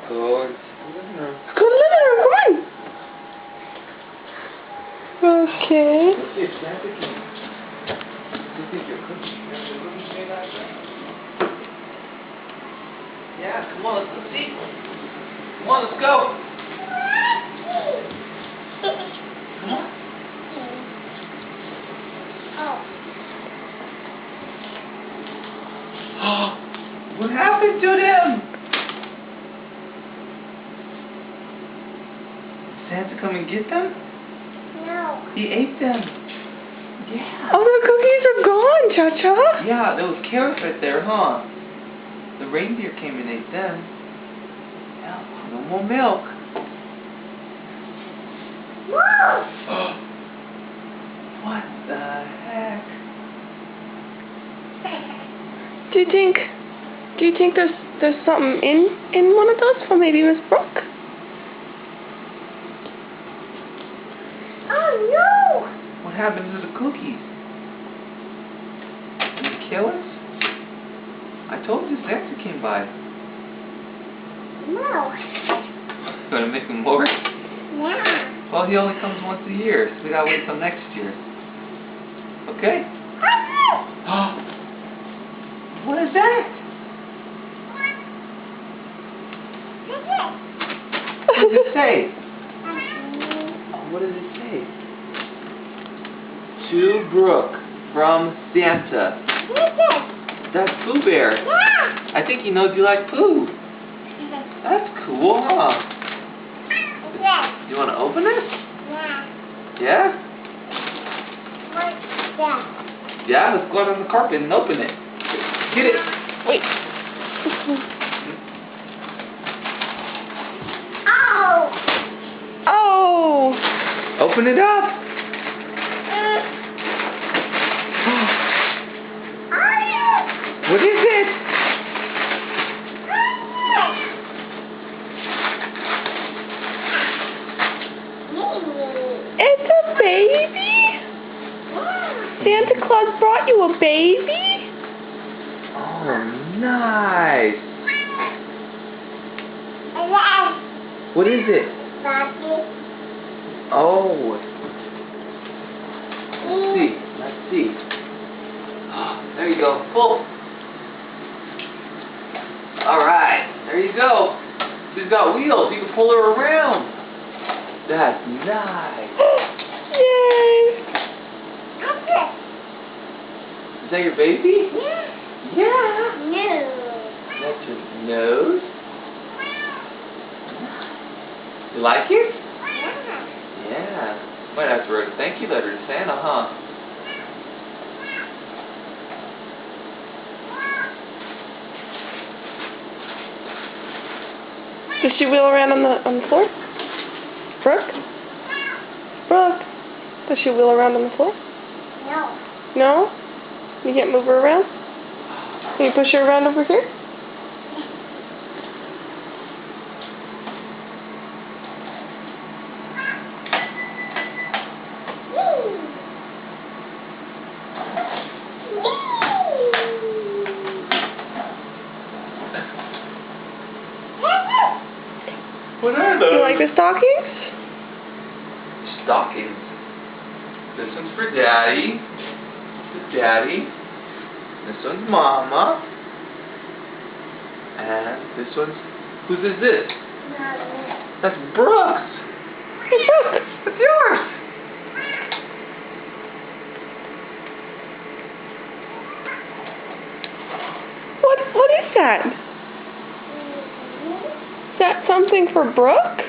Go into the living room. Go to the living room, come on. Okay. Let's see if Santa can. Do you think your cookies are the cookies made out of that? Yeah, come on, let's go see. Come on, let's go. Come on. Oh. What happened to them? Santa come and get them? No. He ate them. Yeah. Oh, the cookies are gone, Cha-Cha. Yeah, there was carrots right there, huh? The reindeer came and ate them. Yeah, no more milk. What the heck? Do you think there's something in one of those for maybe Miss Brooke? Oh no! What happened to the cookies? Did he kill us? I told you Santa came by. No. You gonna make him more? Yeah. Well, he only comes once a year, so we gotta wait till next year. Okay? What is that? What does it say? Oh, what does it say? To Brooke from Santa. That's Pooh Bear. Yeah. I think he knows you like Pooh. That's cool, huh? Yeah. You want to open it? Yeah. Yeah? What's that? Yeah, let's go out on the carpet and open it. Get it. Wait. Oh. Oh. Open it up. What is it? It's a baby? Santa Claus brought you a baby? Oh, nice. What is it? Oh. Let's see. Let's see. Oh, there you go. Full. Alright. There you go. She's got wheels. You can pull her around. That's nice. Yay! Is that your baby? Yeah. No. That's your nose. You like it? Yeah. Might have to write a thank you letter to Santa, huh? Does she wheel around on the floor? Brooke? Brooke? Does she wheel around on the floor? No. No? You can't move her around? Can you push her around over here? What are those? You like the stockings? Stockings. This one's for Daddy. This is Daddy. This one's Mama. And this one's... Whose is this? That's Brooke's. Hey, Brooke. It's yours. What is that? Is that something for Brooke?